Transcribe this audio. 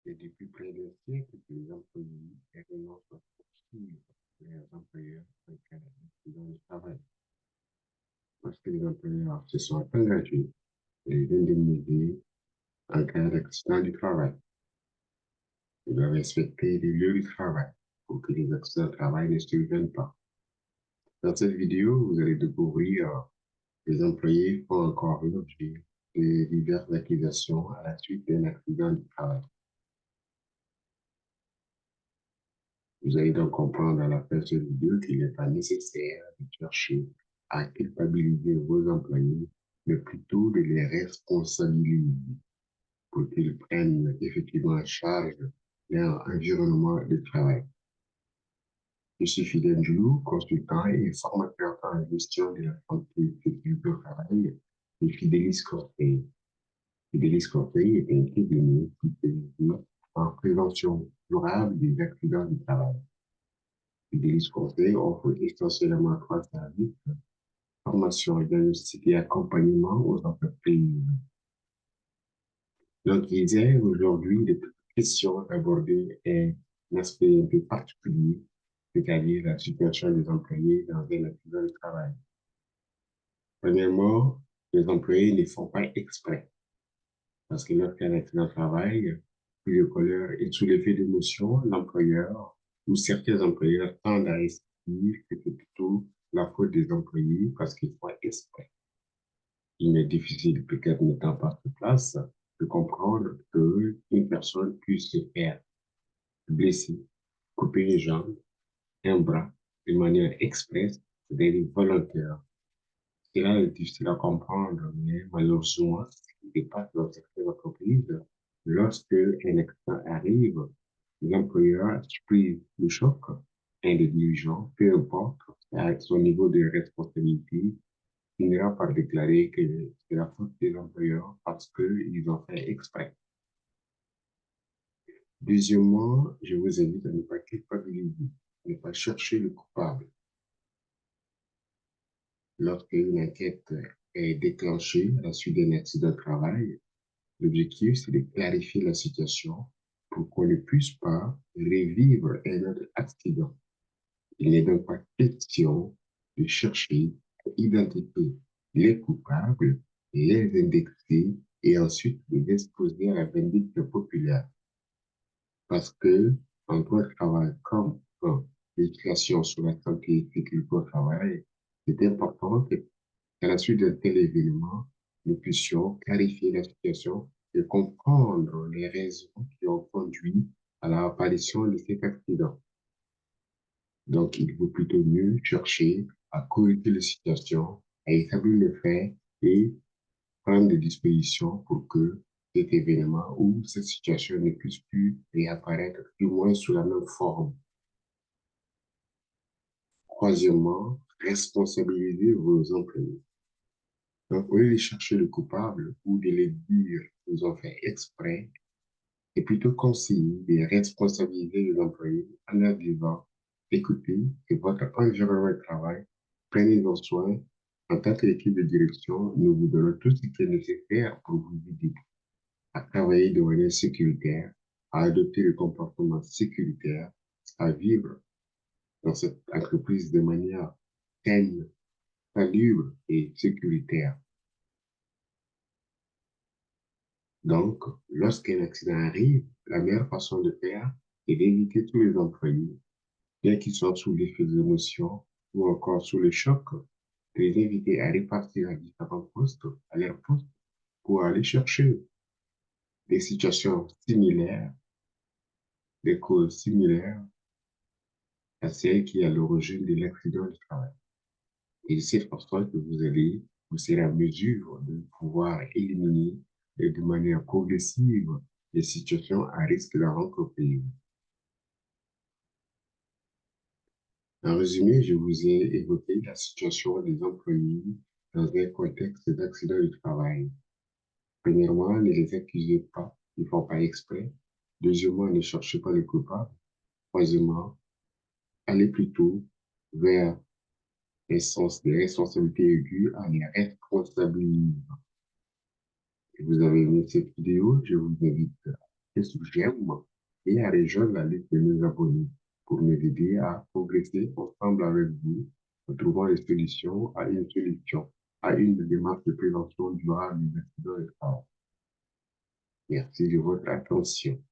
Et depuis près d'un siècle que les employés renoncent à poursuivre leurs employeurs en cas d'accident du travail. Parce que les employeurs se sont engagés à les indemniser en cas d'accident du travail. Ils doivent respecter les lieux du travail pour que les accidents de travail ne surviennent pas. Dans cette vidéo, vous allez découvrir les employés font encore l'objet de diverses accusations à la suite d'un accident du travail. Vous allez donc comprendre à la fin de cette vidéo qu'il n'est pas nécessaire de chercher à culpabiliser vos employés, mais plutôt de les responsabiliser pour qu'ils prennent effectivement en charge leur environnement de travail. Je suis Fidèle Djoulou, consultant et formateur en gestion de la santé et sécurité au travail et Fidelis Conseil. Fidelis Conseil est un cabinet spécialisé en prévention durable des accidents du travail. Fidelis Conseil offre essentiellement trois services: formation, diagnostic et accompagnement aux entreprises. Donc, l'idée aujourd'hui de cette question d'aborder un aspect un peu particulier, c'est-à-dire la situation des employés dans un accident de travail. Premièrement, les employés ne font pas exprès, parce que lorsqu'un accident de travail, puis le colleur est sous l'effet d'émotion, l'employeur ou certains employeurs tendent à estimer que c'est plutôt la faute des employés parce qu'ils font exprès. Il est difficile, peut-être n'étant pas sur place, de comprendre qu'une personne puisse se faire blesser, couper les jambes, un bras, de manière expresse, c'est-à-dire volontaire. Cela est difficile à comprendre, mais malheureusement, ce qui dépasse dans certaines entreprises, lorsque un accident arrive, l'employeur prise le choc, un des dirigeants, peu importe, avec son niveau de responsabilité, finira par déclarer que c'est la faute des employeurs parce qu'ils ont fait exprès. Deuxièmement, je vous invite à ne pas culpabiliser, à ne pas chercher le coupable. Lorsqu'une enquête est déclenchée à la suite d'un accident de travail, l'objectif, c'est de clarifier la situation pour qu'on ne puisse pas revivre un autre accident. Il n'est donc pas question de chercher à identifier les coupables, les indexer et ensuite les exposer à la vindicte populaire. Parce que, en droit de travail comme en législation sur la santé et sécurité au travail, c'est important qu'à la suite d'un tel événement, nous puissions clarifier la situation et comprendre les raisons qui ont conduit à l'apparition de cet accident. Donc, il vaut plutôt mieux chercher à corriger la situation, à établir les faits et prendre des dispositions pour que cet événement ou cette situation ne puisse plus réapparaître, du moins sous la même forme. Troisièmement, responsabiliser vos employés. Donc, au lieu de chercher le coupable ou de les dire qu'ils ont fait exprès, c'est plutôt conseillé de responsabiliser les employés en leur disant: écoutez, c'est votre environnement de travail, prenez-en soin. En tant qu'équipe de direction, nous vous donnons tout ce qui est nécessaire pour vous aider à travailler de manière sécuritaire, à adopter le comportement sécuritaire, à vivre dans cette entreprise de manière saine, salubre et sécuritaire. Donc, lorsqu'un accident arrive, la meilleure façon de faire est d'éviter tous les employés, bien qu'ils soient sous l'effet de l'émotion ou encore sous le choc, de les inviter à répartir à différents postes, à leur poste, pour aller chercher des situations similaires, des causes similaires à celle qui est à l'origine de l'accident du travail. Et c'est cette façon que vous serez en mesure de pouvoir éliminer de manière progressive les situations à risque dans l'entreprise. En résumé, je vous ai évoqué la situation des employés dans un contexte d'accident du travail. Premièrement, ne les accusez pas, ils ne font pas exprès. Deuxièmement, ne cherchez pas les coupables. Troisièmement, allez plutôt vers les sens des responsabilités aiguës en les responsabilisant. Si vous avez aimé cette vidéo, je vous invite qu'est-ce que j'aime et à rejoindre la liste de mes abonnés pour m'aider à progresser ensemble avec vous en trouvant des solutions à une solution, à une démarche de prévention durant les accidents de travail. Merci de votre attention.